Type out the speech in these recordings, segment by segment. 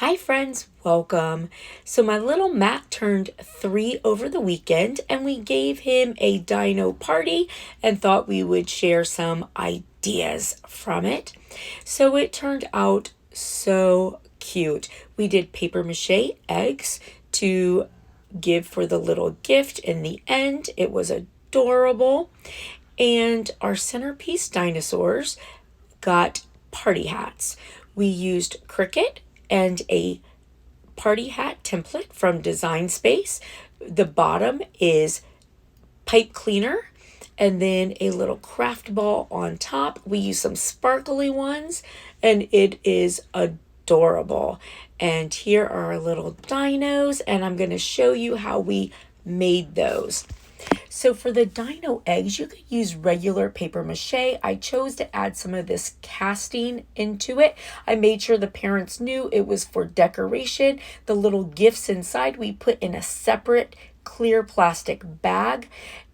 Hi friends, welcome. So my little Matt turned 3 over the weekend and we gave him a dino party and thought we would share some ideas from it. So it turned out so cute. We did paper mache eggs to give for the little gift in the end. It was adorable. And our centerpiece dinosaurs got party hats. We used Cricut and a party hat template from Design Space. The bottom is pipe cleaner and then a little craft ball on top. We use some sparkly ones and it is adorable. And here are our little dinos and I'm going to show you how we made those. So for the dino eggs, you could use regular paper mache. I chose to add some of this casting into it. I made sure the parents knew it was for decoration. The little gifts inside we put in a separate clear plastic bag.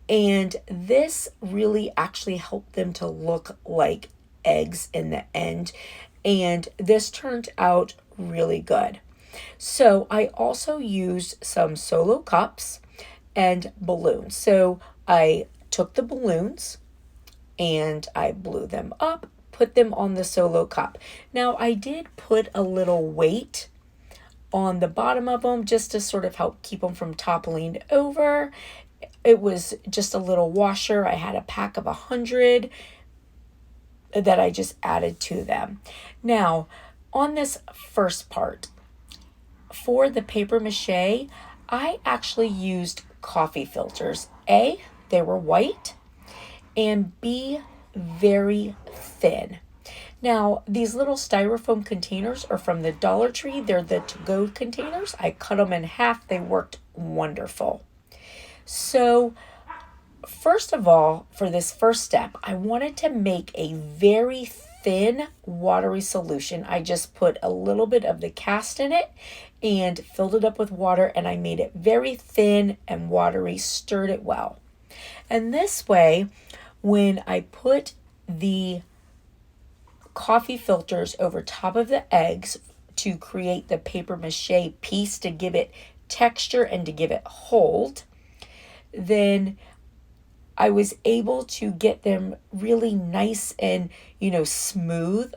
And this really actually helped them to look like eggs in the end. And this turned out really good. So I also used some solo cups and balloons. So I took the balloons and I blew them up, put them on the solo cup. Now I did put a little weight on the bottom of them just to sort of help keep them from toppling over. It was just a little washer. I had a pack of 100 that I just added to them. Now on this first part, for the paper mache, I actually used coffee filters. A, they were white, and B, very thin. Now, these little styrofoam containers are from the Dollar Tree. They're the to-go containers. I cut them in half. They worked wonderful. So, first of all, for this first step, I wanted to make a very thin watery solution. I just put a little bit of the cast in it and filled it up with water, and I made it very thin and watery, stirred it well. And this way, when I put the coffee filters over top of the eggs to create the paper mache piece to give it texture and to give it hold, then I was able to get them really nice and, smooth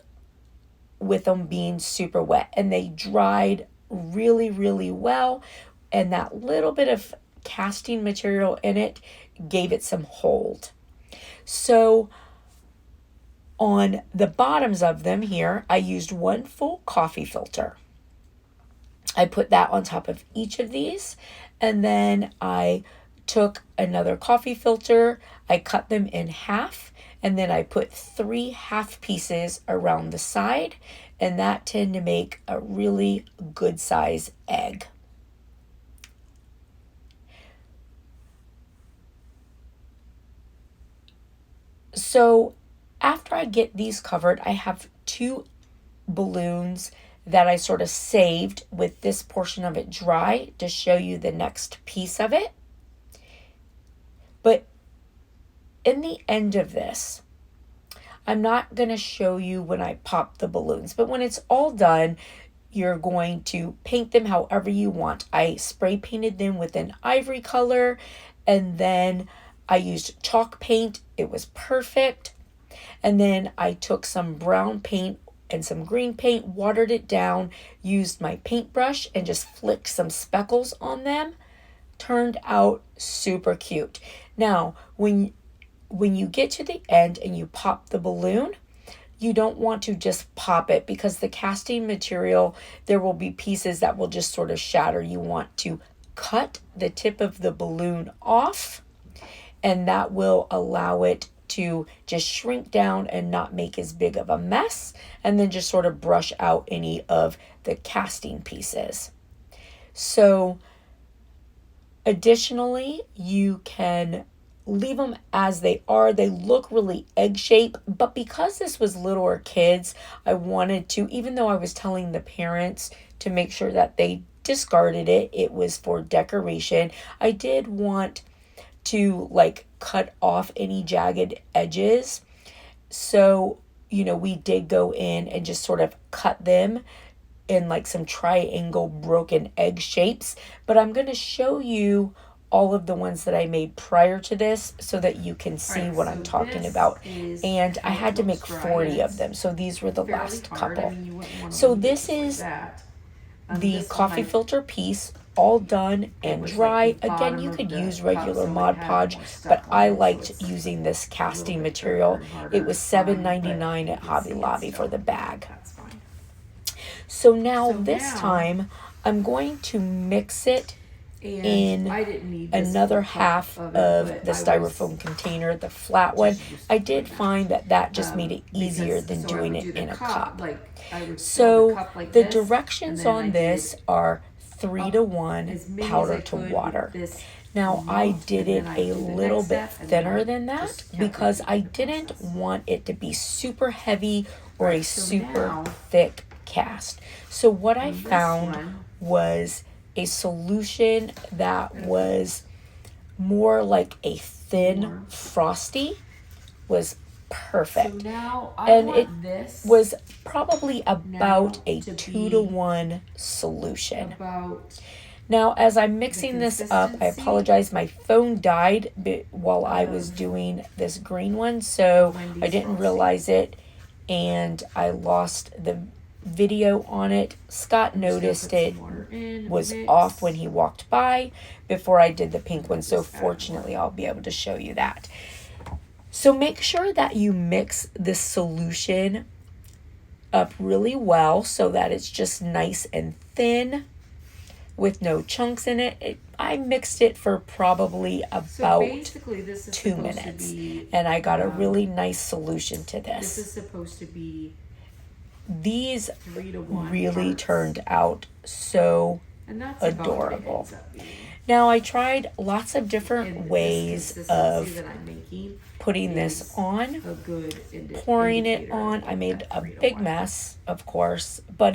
with them being super wet. And they dried really, really well. And that little bit of casting material in it gave it some hold. So on the bottoms of them here, I used one full coffee filter. I put that on top of each of these. And then I took another coffee filter, I cut them in half, and then I put 3 half pieces around the side, and that tended to make a really good size egg. So after I get these covered, I have 2 balloons that I sort of saved with this portion of it dry to show you the next piece of it. But in the end of this, I'm not going to show you when I pop the balloons, but when it's all done, you're going to paint them however you want. I spray painted them with an ivory color, and then I used chalk paint. It was perfect. And then I took some brown paint and some green paint, watered it down, used my paintbrush, and just flicked some speckles on them. Turned out super cute. Now, when you get to the end and you pop the balloon, you don't want to just pop it because the casting material, there will be pieces that will just sort of shatter. You want to cut the tip of the balloon off, and that will allow it to just shrink down and not make as big of a mess, and then just sort of brush out any of the casting pieces. So additionally, you can leave them as they are. They look really egg shaped, but because this was littler kids, I wanted to, even though I was telling the parents to make sure that they discarded it, it was for decoration, I did want to cut off any jagged edges. So, we did go in and just sort of cut them in like some triangle broken egg shapes, but I'm going to show you all of the ones that I made prior to this so that you can see what I'm talking about. And I had to make 40 of them, so these were the last couple. So this is the coffee filter piece, all done and dry. Again, you could use regular Mod Podge, but I liked using this casting material. It was $7.99 at Hobby Lobby for the bag. So now this time I'm going to mix it in another half of the styrofoam container, the flat one. I did find that that just made it easier than doing it in a cup. So the directions on this are 3-to-1 powder to water. Now I did it a little bit thinner than that because I didn't want it to be super heavy or a super thick cast. So what I found was a solution that was more like a thin frosty was perfect. And it was probably about a 2-to-1 solution. Now, as I'm mixing this up, I apologize, my phone died while I was doing this green one, so I didn't realize it, and I lost the video on it. Scott noticed it was off when he walked by before I did the pink one, so fortunately I'll be able to show you that. So make sure that you mix this solution up really well so that it's just nice and thin with no chunks in it. I mixed it for probably about 2 minutes, and I got a really nice solution to this. This is supposed to be these really turned out so adorable. Now I tried lots of different ways of putting this on, pouring it on. I made a big mess, of course, but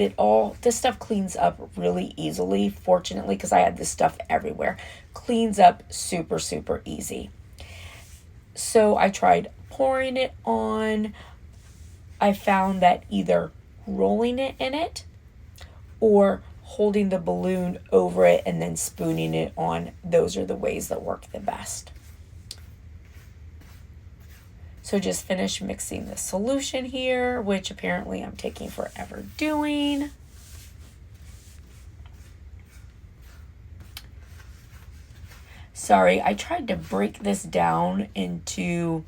this stuff cleans up really easily, fortunately, because I had this stuff everywhere. Cleans up super, super easy. So I tried pouring it on. I found that either rolling it in it or holding the balloon over it and then spooning it on, those are the ways that work the best. So just finish mixing the solution here, which apparently I'm taking forever doing. Sorry, I tried to break this down into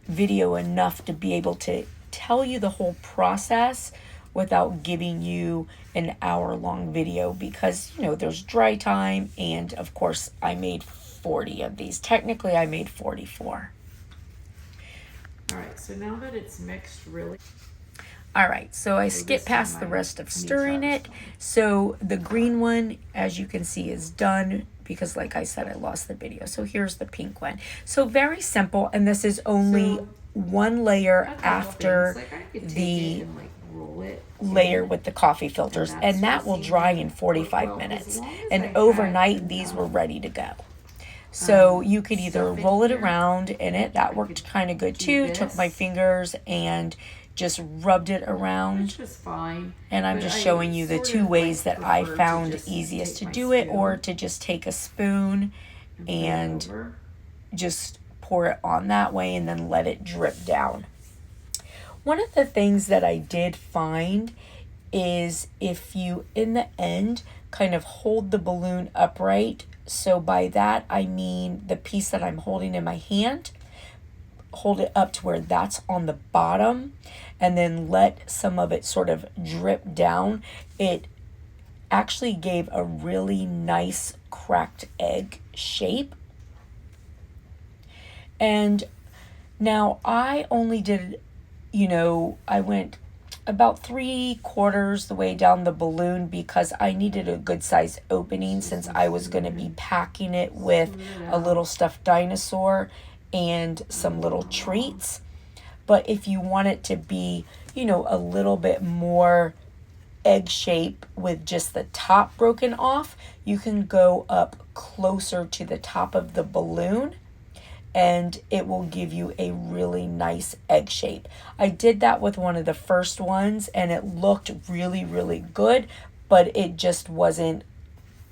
video enough to be able to tell you the whole process without giving you an hour-long video because, there's dry time, and of course I made 40 of these. Technically I made 44. All right, so now that it's mixed really. All right, so I skipped past the rest of stirring it. So the green one, as you can see, is done because, like I said, I lost the video. So here's the pink one. So very simple, and this is only one layer after the layer with the coffee filters, and that will dry in 45 minutes. And overnight, these were ready to go. So you could either roll it around in it. That worked kind of good too. Took my fingers and just rubbed it around. And I'm just showing you the two ways that I found easiest to do it, or to just take a spoon and just pour it on that way and then let it drip down. One of the things that I did find is if you, in the end, kind of hold the balloon upright. So by that, I mean the piece that I'm holding in my hand, hold it up to where that's on the bottom, and then let some of it sort of drip down. It actually gave a really nice cracked egg shape. And now I only did, I went about 3/4 the way down the balloon because I needed a good size opening since I was going to be packing it with a little stuffed dinosaur and some little treats. But if you want it to be, a little bit more egg shape with just the top broken off, you can go up closer to the top of the balloon and it will give you a really nice egg shape. I did that with one of the first ones and it looked really, really good, but it just wasn't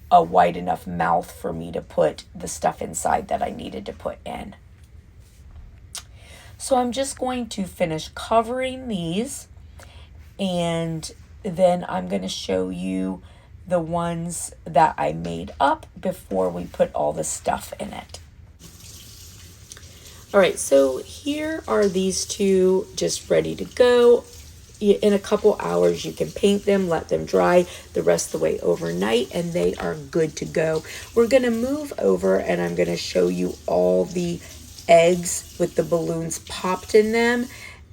a wide enough mouth for me to put the stuff inside that I needed to put in. So I'm just going to finish covering these, and then I'm going to show you the ones that I made up before we put all the stuff in it. All right, so here are these two just ready to go. In a couple hours, you can paint them, let them dry the rest of the way overnight, and they are good to go. We're going to move over, and I'm going to show you all the eggs with the balloons popped in them,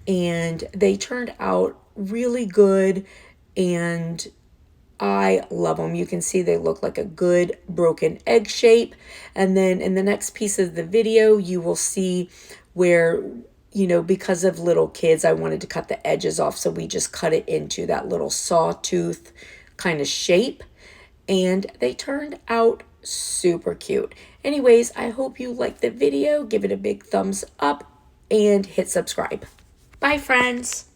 and they turned out really good, and I love them. You can see they look like a good broken egg shape. And then in the next piece of the video, you will see where, you know, because of little kids, I wanted to cut the edges off. So we just cut it into that little sawtooth kind of shape. And they turned out super cute. Anyways, I hope you liked the video. Give it a big thumbs up and hit subscribe. Bye, friends.